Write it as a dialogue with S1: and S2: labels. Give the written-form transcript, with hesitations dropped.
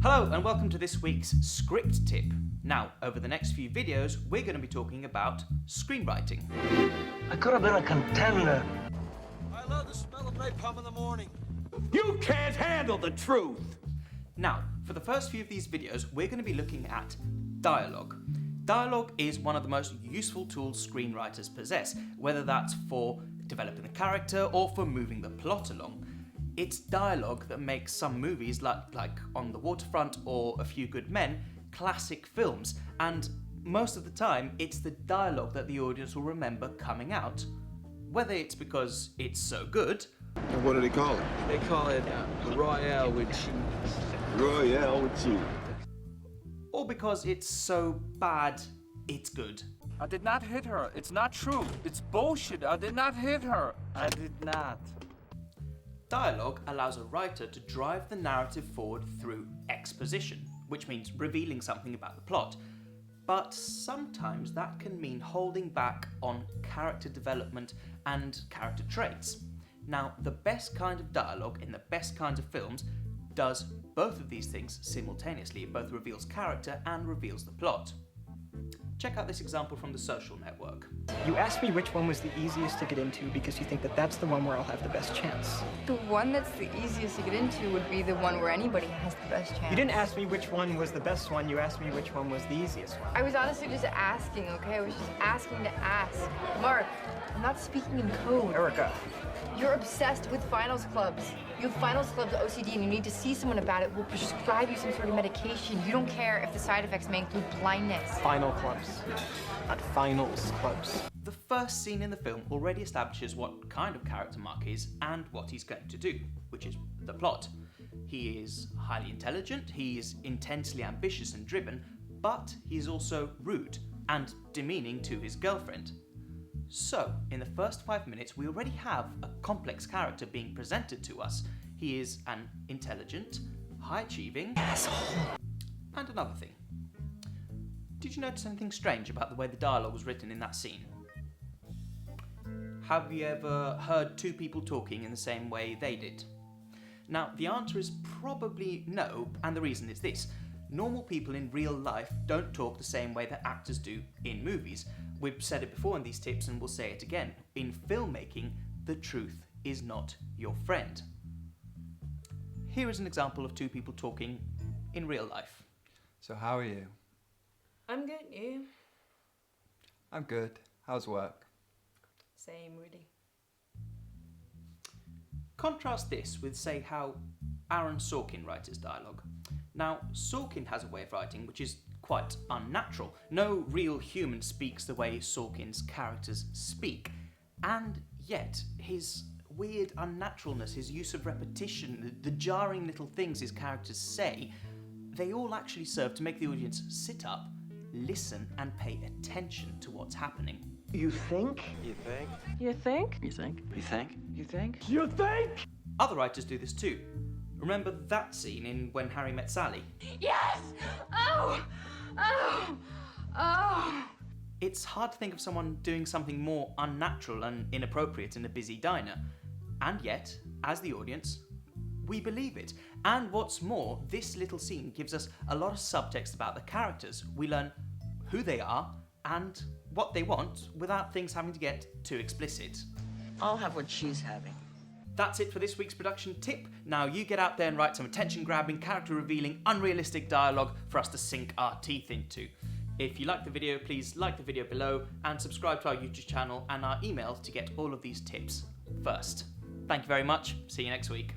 S1: Hello and welcome to this week's script tip. Now, over the next few videos, we're going to be talking about screenwriting.
S2: I could have been a contender.
S3: I love the smell of napalm in the morning.
S4: You can't handle the truth!
S1: Now, for the first few of these videos, we're going to be looking at dialogue. Dialogue is one of the most useful tools screenwriters possess, whether that's for developing the character or for moving the plot along. It's dialogue that makes some movies, like On the Waterfront or A Few Good Men, classic films, and most of the time it's the dialogue that the audience will remember coming out. Whether it's because it's so good...
S5: And what do they call it?
S3: They call it Royale with cheese.
S5: Royale with cheese.
S1: or because it's so bad, it's good.
S4: I did not hit her. It's not true. It's bullshit. I did not hit her. I did not.
S1: Dialogue allows a writer to drive the narrative forward through exposition, which means revealing something about the plot. But sometimes that can mean holding back on character development and character traits. Now, the best kind of dialogue in the best kinds of films does both of these things simultaneously. It both reveals character and reveals the plot. Check out this example from The Social Network.
S6: You asked me which one was the easiest to get into because you think that that's the one where I'll have the best chance.
S7: The one that's the easiest to get into would be the one where anybody has the best chance.
S6: You didn't ask me which one was the best one, you asked me which one was the easiest one.
S7: I was honestly just asking, okay? I was just asking to ask. Mark, I'm not speaking in code.
S6: Erica.
S7: You're obsessed with finals clubs. You have finals clubs OCD and you need to see someone about it. We'll prescribe you some sort of medication. You don't care if the side effects may include blindness.
S6: Final clubs, not finals clubs.
S1: The first scene in the film already establishes what kind of character Mark is and what he's going to do, which is the plot. He is highly intelligent, he is intensely ambitious and driven, but he's also rude and demeaning to his girlfriend. So, in the first 5 minutes, we already have a complex character being presented to us. He is an intelligent, high-achieving asshole. And another thing. Did you notice anything strange about the way the dialogue was written in that scene? Have you ever heard two people talking in the same way they did? Now, the answer is probably no, and the reason is this. Normal people in real life don't talk the same way that actors do in movies. We've said it before in these tips and we'll say it again. In filmmaking, the truth is not your friend. Here is an example of two people talking in real life.
S8: So how are you?
S9: I'm good, you?
S8: I'm good. How's work?
S9: Same, really.
S1: Contrast this with, say, how Aaron Sorkin writes his dialogue. Now, Sorkin has a way of writing which is quite unnatural. No real human speaks the way Sorkin's characters speak. And yet, his weird unnaturalness, his use of repetition, the jarring little things his characters say, they all actually serve to make the audience sit up, listen, and pay attention to what's happening.
S2: You think?
S3: You think?
S9: You think?
S2: You think? You think?
S3: You think?
S4: You think?
S1: Other writers do this too. Remember that scene in When Harry Met Sally?
S7: Yes! Oh! Oh! Oh!
S1: It's hard to think of someone doing something more unnatural and inappropriate in a busy diner. And yet, as the audience, we believe it. And what's more, this little scene gives us a lot of subtext about the characters. We learn who they are and what they want without things having to get too explicit.
S2: I'll have what she's having.
S1: That's it for this week's production tip. Now you get out there and write some attention-grabbing, character-revealing, unrealistic dialogue for us to sink our teeth into. If you like the video, please like the video below and subscribe to our YouTube channel and our email to get all of these tips first. Thank you very much. See you next week.